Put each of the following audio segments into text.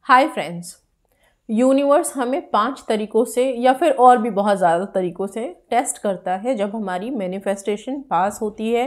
Hi friends. Universe हमें 5 तरीक़ों से या फिर और भी बहुत ज़्यादा तरीक़ों से टेस्ट करता है जब हमारी मैनिफेस्टेशन पास होती है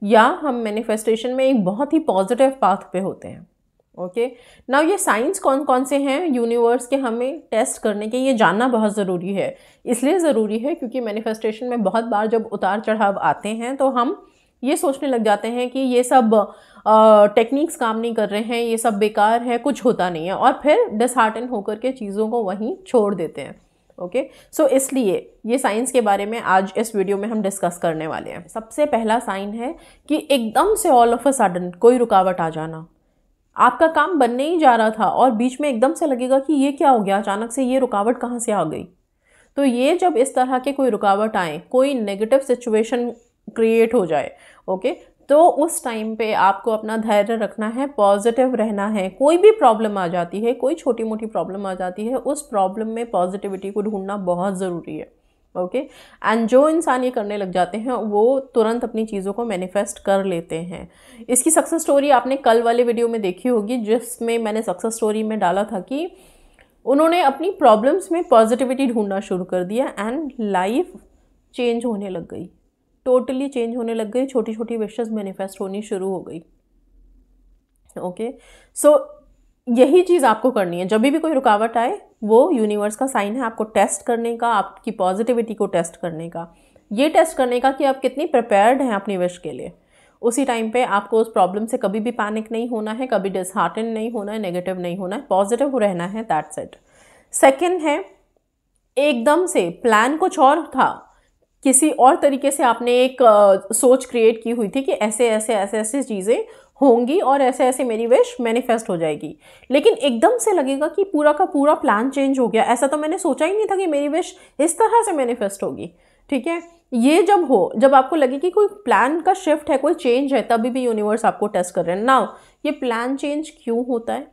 या हम मैनिफेस्टेशन में एक बहुत ही पॉजिटिव पाथ पे होते हैं। ओके, नाउ ये साइंस कौन कौन से हैं यूनिवर्स के हमें टेस्ट करने के, ये जानना बहुत ज़रूरी है। इसलिए ज़रूरी है क्योंकि मैनिफेस्टेशन में बहुत बार जब उतार चढ़ाव आते हैं तो हम ये सोचने लग जाते हैं कि ये सब टेक्निक्स काम नहीं कर रहे हैं, ये सब बेकार है, कुछ होता नहीं है, और फिर डिसहार्टन होकर के चीज़ों को वहीं छोड़ देते हैं। ओके, सो इसलिए ये साइंस के बारे में आज इस वीडियो में हम डिस्कस करने वाले हैं। सबसे पहला साइन है कि एकदम से ऑल ऑफ अ सडन कोई रुकावट आ जाना। आपका काम बनने ही जा रहा था और बीच में एकदम से लगेगा कि ये क्या हो गया, अचानक से ये रुकावट कहाँ से आ गई। तो ये जब इस तरह के कोई रुकावट आए, कोई नेगेटिव सिचुएशन क्रिएट हो जाए, ओके, तो उस टाइम पे आपको अपना धैर्य रखना है, पॉजिटिव रहना है। कोई भी प्रॉब्लम आ जाती है, कोई छोटी मोटी प्रॉब्लम आ जाती है, उस प्रॉब्लम में पॉजिटिविटी को ढूंढना बहुत ज़रूरी है। ओके, एंड जो इंसान ये करने लग जाते हैं वो तुरंत अपनी चीज़ों को मैनिफेस्ट कर लेते हैं। इसकी सक्सेस स्टोरी आपने कल वाले वीडियो में देखी होगी, जिसमें मैंने सक्सेस स्टोरी में डाला था कि उन्होंने अपनी प्रॉब्लम्स में पॉजिटिविटी ढूंढना शुरू कर दिया एंड लाइफ चेंज होने लग गई, टोटली चेंज होने लग गई। छोटी छोटी विशेस मैनिफेस्ट होनी शुरू हो गई। ओके, सो यही चीज़ आपको करनी है। जब भी कोई रुकावट आए वो यूनिवर्स का साइन है आपको टेस्ट करने का, आपकी पॉजिटिविटी को टेस्ट करने का, ये टेस्ट करने का कि आप कितनी प्रिपेयर्ड हैं अपनी विश के लिए। उसी टाइम पे आपको उस प्रॉब्लम से कभी भी पैनिक नहीं होना है, कभी डिसहार्टन नहीं होना है, नेगेटिव नहीं होना है, पॉजिटिव रहना है, दैट्स इट। सेकेंड है, एकदम से प्लान कुछ और था, किसी और तरीके से आपने एक सोच क्रिएट की हुई थी कि ऐसे ऐसे ऐसे ऐसे चीज़ें होंगी और ऐसे ऐसे मेरी विश मैनिफेस्ट हो जाएगी, लेकिन एकदम से लगेगा कि पूरा का पूरा प्लान चेंज हो गया। ऐसा तो मैंने सोचा ही नहीं था कि मेरी विश इस तरह से मैनिफेस्ट होगी। ठीक है, ये जब हो, जब आपको लगे कि कोई प्लान का शिफ्ट है, कोई चेंज है, तभी भी यूनिवर्स आपको टेस्ट कर रहे हैं। नाउ ये प्लान चेंज क्यों होता है?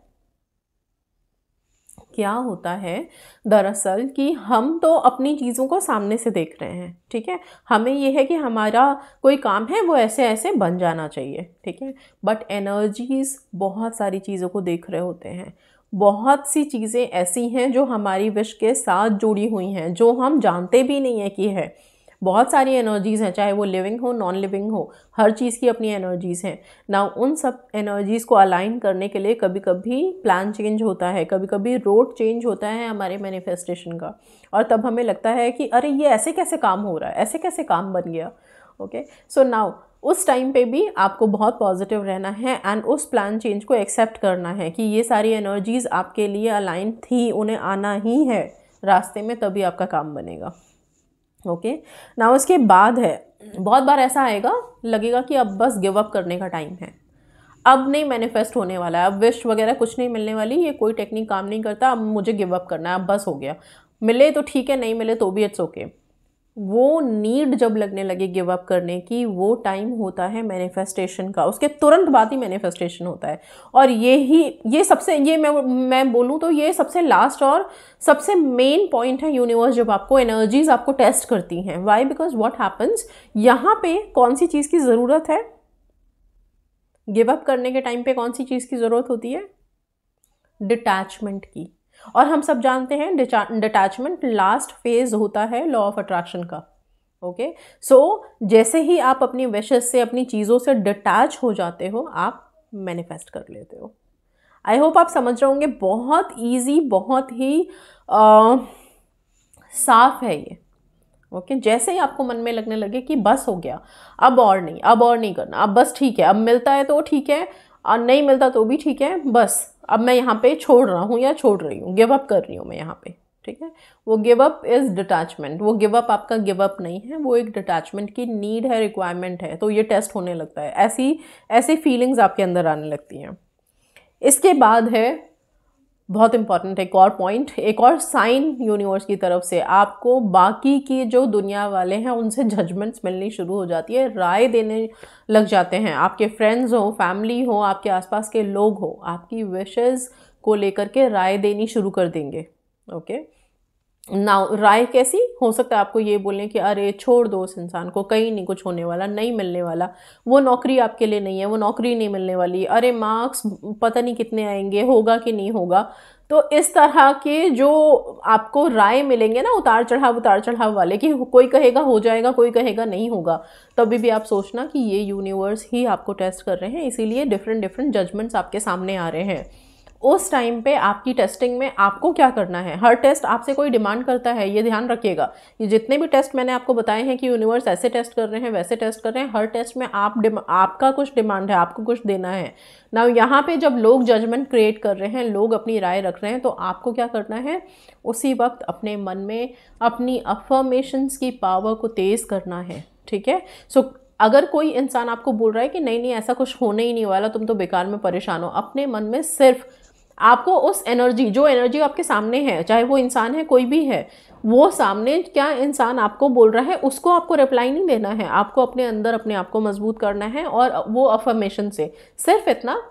क्या होता है दरअसल कि हम तो अपनी चीज़ों को सामने से देख रहे हैं, ठीक है, हमें ये है कि हमारा कोई काम है वो ऐसे ऐसे बन जाना चाहिए, ठीक है, बट एनर्जीज बहुत सारी चीज़ों को देख रहे होते हैं। बहुत सी चीज़ें ऐसी हैं जो हमारी विश के साथ जुड़ी हुई हैं, जो हम जानते भी नहीं है कि है। बहुत सारी एनर्जीज़ हैं, चाहे वो लिविंग हो, नॉन लिविंग हो, हर चीज़ की अपनी एनर्जीज़ हैं ना। उन सब एनर्जीज़ को अलाइन करने के लिए कभी कभी प्लान चेंज होता है, कभी कभी रोड चेंज होता है हमारे मैनिफेस्टेशन का, और तब हमें लगता है कि अरे ये ऐसे कैसे काम हो रहा है, ऐसे कैसे काम बन गया। ओके, सो नाउ उस टाइम पे भी आपको बहुत पॉजिटिव रहना है एंड उस प्लान चेंज को एक्सेप्ट करना है कि ये सारी एनर्जीज़ आपके लिए अलाइन थी, उन्हें आना ही है रास्ते में, तभी आपका काम बनेगा। ओके, ना उसके बाद है, बहुत बार ऐसा आएगा, लगेगा कि अब बस गिव अप करने का टाइम है, अब नहीं मैनिफेस्ट होने वाला है, अब विश वगैरह कुछ नहीं मिलने वाली, ये कोई टेक्निक काम नहीं करता, अब मुझे गिव अप करना है, अब बस हो गया, मिले तो ठीक है, नहीं मिले तो भी इट्स ओके। वो नीड जब लगने लगे गिव अप करने की, वो टाइम होता है मैनिफेस्टेशन का, उसके तुरंत बाद ही मैनिफेस्टेशन होता है। और ये सबसे, ये मैं बोलूँ तो ये सबसे लास्ट और सबसे मेन पॉइंट है यूनिवर्स जब आपको एनर्जीज आपको टेस्ट करती हैं। वाई? बिकॉज व्हाट हैपन्स, यहाँ पे कौन सी चीज़ की ज़रूरत है? गिव अप करने के टाइम पे कौन सी चीज़ की ज़रूरत होती है? डिटैचमेंट की। और हम सब जानते हैं डिटैचमेंट लास्ट फेज होता है लॉ ऑफ अट्रैक्शन का। ओके, सो जैसे ही आप अपनी विशेस से, अपनी चीज़ों से डिटैच हो जाते हो, आप मैनिफेस्ट कर लेते हो। आई होप आप समझ रहे होंगे, बहुत इजी, बहुत ही साफ है ये। ओके, जैसे ही आपको मन में लगने लगे कि बस हो गया, अब और नहीं करना, अब बस ठीक है, अब मिलता है तो ठीक है और नहीं मिलता तो भी ठीक है, बस अब मैं यहाँ पे छोड़ रहा हूँ या छोड़ रही हूँ, गिव अप कर रही हूँ मैं यहाँ पे, ठीक है। वो गिव अप इज़ डिटैचमेंट। वो गिव अप आपका गिव अप नहीं है, वो एक डिटैचमेंट की नीड है, रिक्वायरमेंट है। तो ये टेस्ट होने लगता है, ऐसी फीलिंग्स आपके अंदर आने लगती हैं। इसके बाद है बहुत इंपॉर्टेंट एक और पॉइंट, एक और साइन यूनिवर्स की तरफ से, आपको बाकी की जो दुनिया वाले हैं उनसे जजमेंट्स मिलनी शुरू हो जाती है, राय देने लग जाते हैं। आपके फ्रेंड्स हो, फैमिली हो, आपके आसपास के लोग हो, आपकी विशेस को लेकर के राय देनी शुरू कर देंगे। ओके, ना राय कैसी हो सकता है, आपको ये बोलें कि अरे छोड़ दो उस इंसान को, कहीं नहीं कुछ होने वाला, नहीं मिलने वाला, वो नौकरी आपके लिए नहीं है, वो नौकरी नहीं मिलने वाली, अरे मार्क्स पता नहीं कितने आएंगे, होगा कि नहीं होगा। तो इस तरह के जो आपको राय मिलेंगे ना, उतार चढ़ाव वाले, कि कोई कहेगा हो जाएगा, कोई कहेगा नहीं होगा, तभी भी आप सोचना कि ये यूनिवर्स ही आपको टेस्ट कर रहे हैं, इसीलिए डिफरेंट डिफरेंट जजमेंट्स आपके सामने आ रहे हैं। उस टाइम पे आपकी टेस्टिंग में आपको क्या करना है, हर टेस्ट आपसे कोई डिमांड करता है, ये ध्यान रखिएगा। ये जितने भी टेस्ट मैंने आपको बताए हैं कि यूनिवर्स ऐसे टेस्ट कर रहे हैं, वैसे टेस्ट कर रहे हैं, हर टेस्ट में आपका कुछ डिमांड है, आपको कुछ देना है ना। यहाँ पे जब लोग जजमेंट क्रिएट कर रहे हैं, लोग अपनी राय रख रहे हैं, तो आपको क्या करना है, उसी वक्त अपने मन में अपनी अफर्मेशंस की पावर को तेज़ करना है, ठीक है। सो अगर कोई इंसान आपको बोल रहा है कि नहीं नहीं ऐसा कुछ होने ही नहीं वाला, तुम तो बेकार में परेशान हो, अपने मन में सिर्फ आपको उस एनर्जी, जो एनर्जी आपके सामने है, चाहे वो इंसान है कोई भी है, वो सामने क्या इंसान आपको बोल रहा है उसको आपको रिप्लाई नहीं देना है, आपको अपने अंदर अपने आप को मजबूत करना है, और वो अफर्मेशन से सिर्फ इतना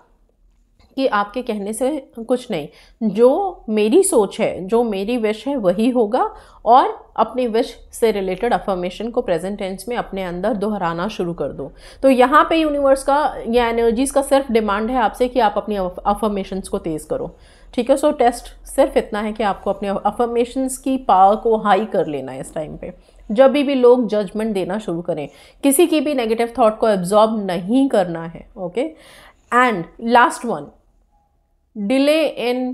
कि आपके कहने से कुछ नहीं, जो मेरी सोच है, जो मेरी विश है वही होगा, और अपनी विश से रिलेटेड अफर्मेशन को प्रेजेंट टेंस में अपने अंदर दोहराना शुरू कर दो। तो यहाँ पे यूनिवर्स का या एनर्जीज का सिर्फ डिमांड है आपसे कि आप अपनी अफर्मेशंस को तेज़ करो, ठीक है। सो टेस्ट सिर्फ इतना है कि आपको अपने अफर्मेशंस की पावर को हाई कर लेना है इस टाइम पे। जब भी लोग जजमेंट देना शुरू करें, किसी की भी नेगेटिव थॉट को एब्जॉर्ब नहीं करना है, okay. And last one, delay in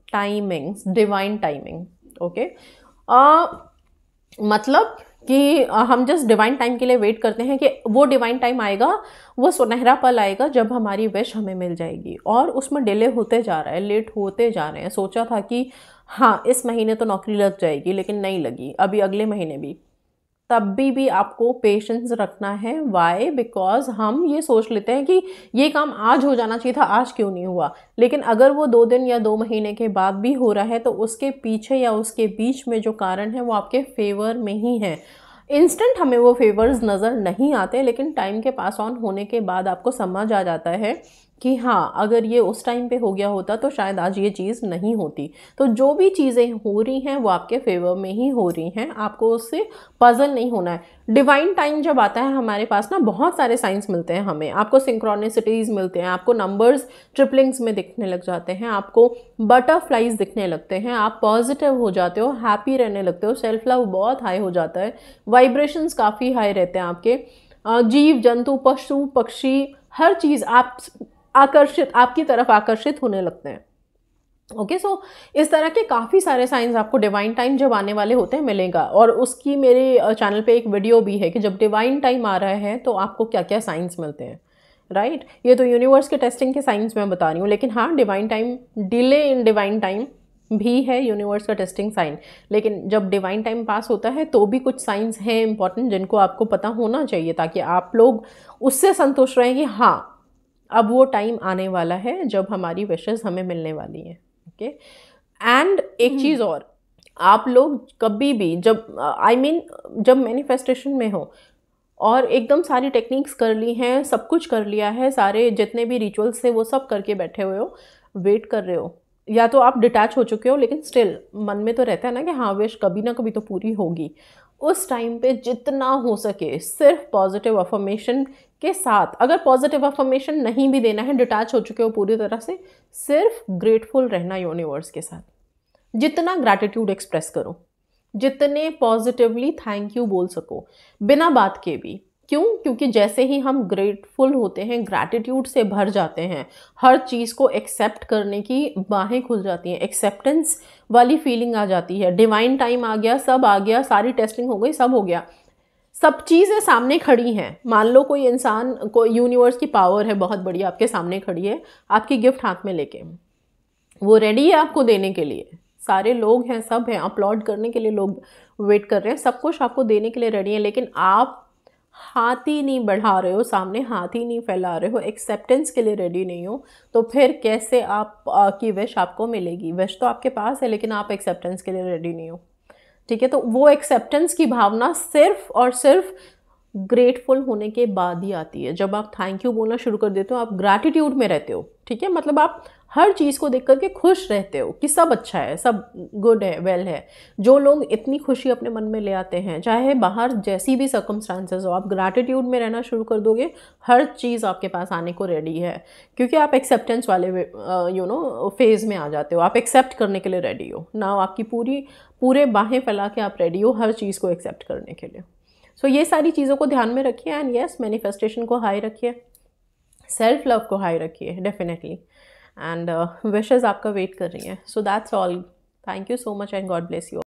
timings, divine timing, okay. मतलब कि हम जस्ट डिवाइन टाइम के लिए वेट करते हैं कि वो डिवाइन टाइम आएगा, वो सुनहरा पल आएगा जब हमारी विश हमें मिल जाएगी, और उसमें डिले होते जा रहा है, लेट होते जा रहे हैं। सोचा था कि हाँ इस महीने तो नौकरी लग जाएगी, लेकिन नहीं लगी, अभी अगले महीने भी, तब भी आपको पेशेंस रखना है। वाई? बिकॉज हम ये सोच लेते हैं कि ये काम आज हो जाना चाहिए था, आज क्यों नहीं हुआ, लेकिन अगर वो 2 दिन या 2 महीने के बाद भी हो रहा है, तो उसके पीछे या उसके बीच में जो कारण है वो आपके फेवर में ही है। इंस्टेंट हमें वो फेवर्स नज़र नहीं आते, लेकिन टाइम के पास ऑन होने के बाद आपको समझ आ जाता है कि हाँ अगर ये उस टाइम पे हो गया होता तो शायद आज ये चीज़ नहीं होती। तो जो भी चीज़ें हो रही हैं वो आपके फेवर में ही हो रही हैं, आपको उससे पजल नहीं होना है। डिवाइन टाइम जब आता है हमारे पास ना, बहुत सारे साइंस मिलते हैं हमें, आपको सिंक्रोनिसिटीज़ मिलते हैं, आपको नंबर्स ट्रिपलिंग्स में दिखने लग जाते हैं, आपको बटरफ्लाइज दिखने लगते हैं, आप पॉजिटिव हो जाते हो, हैप्पी रहने लगते हो, सेल्फ लव बहुत हाई हो जाता है, वाइब्रेशंस काफ़ी हाई रहते हैं आपके, जीव जंतु पशु पक्षी हर चीज़ आपकी तरफ आकर्षित होने लगते हैं, ओके। सो इस तरह के काफ़ी सारे साइंस आपको डिवाइन टाइम जब आने वाले होते हैं मिलेगा, और उसकी मेरे चैनल पे एक वीडियो भी है कि जब डिवाइन टाइम आ रहा है तो आपको क्या क्या साइंस मिलते हैं, राइट। ये तो यूनिवर्स के टेस्टिंग के साइंस मैं बता रही हूँ, लेकिन हाँ divine time, delay in divine time भी है यूनिवर्स का टेस्टिंग साइन। लेकिन जब डिवाइन टाइम पास होता है तो भी कुछ साइंस हैं इंपॉर्टेंट जिनको आपको पता होना चाहिए, ताकि आप लोग उससे संतुष्ट रहें कि हाँ अब वो टाइम आने वाला है जब हमारी विशेस हमें मिलने वाली हैं, ओके। एंड एक चीज़ और, आप लोग कभी भी जब जब मैनिफेस्टेशन में हो और एकदम सारी टेक्निक्स कर ली हैं, सब कुछ कर लिया है, सारे जितने भी रिचुअल्स थे वो सब करके बैठे हुए हो, वेट कर रहे हो, या तो आप डिटैच हो चुके हो, लेकिन स्टिल मन में तो रहता है ना कि हाँ विश कभी ना कभी तो पूरी होगी, उस टाइम पे जितना हो सके सिर्फ पॉजिटिव अफर्मेशन के साथ, अगर पॉजिटिव अफर्मेशन नहीं भी देना है, डिटैच हो चुके हो पूरी तरह से, सिर्फ ग्रेटफुल रहना यूनिवर्स के साथ, जितना ग्रैटिट्यूड एक्सप्रेस करो, जितने पॉजिटिवली थैंक यू बोल सको बिना बात के भी। क्यों? क्योंकि जैसे ही हम ग्रेटफुल होते हैं, ग्रैटिट्यूड से भर जाते हैं, हर चीज़ को एक्सेप्ट करने की बाहें खुल जाती हैं, एक्सेप्टेंस वाली फीलिंग आ जाती है। डिवाइन टाइम आ गया, सब आ गया, सारी टेस्टिंग हो गई, सब हो गया, सब चीज़ें सामने खड़ी हैं। मान लो कोई इंसान को यूनिवर्स की पावर है बहुत बड़ी, आपके सामने खड़ी है, आपकी गिफ्ट हाथ में लेके, वो रेडी है आपको देने के लिए, सारे लोग हैं, सब हैं, अपलॉड करने के लिए लोग वेट कर रहे हैं, सब कुछ आपको देने के लिए रेडी है, लेकिन आप हाथ ही नहीं बढ़ा रहे हो, सामने हाथ ही नहीं फैला रहे हो, एक्सेप्टेंस के लिए रेडी नहीं हो, तो फिर कैसे आप की विश आपको मिलेगी? विश तो आपके पास है, लेकिन आप एक्सेप्टेंस के लिए रेडी नहीं हो, ठीक है। तो वो एक्सेप्टेंस की भावना सिर्फ और सिर्फ ग्रेटफुल होने के बाद ही आती है। जब आप थैंक यू बोलना शुरू कर देते हो, आप ग्रैटिट्यूड में रहते हो, ठीक है, मतलब आप हर चीज़ को देख करके खुश रहते हो कि सब अच्छा है, सब गुड है, वेल है। जो लोग इतनी खुशी अपने मन में ले आते हैं, चाहे बाहर जैसी भी सर्कमस्टांसेस हो, आप ग्रैटिट्यूड में रहना शुरू कर दोगे, हर चीज़ आपके पास आने को रेडी है, क्योंकि आप एक्सेप्टेंस वाले फेज़ में आ जाते हो। आप एक्सेप्ट करने के लिए रेडी हो ना, आपकी पूरे बाहें फैला के आप रेडी हो हर चीज़ को एक्सेप्ट करने के लिए। सो ये सारी चीज़ों को ध्यान में रखिए, एंड यस, मैनिफेस्टेशन को हाई रखिए, सेल्फ लव को हाई रखिए डेफिनेटली, एंड विशेज़ आपका वेट कर रही हैं। So that's all. Thank you so much and God bless you.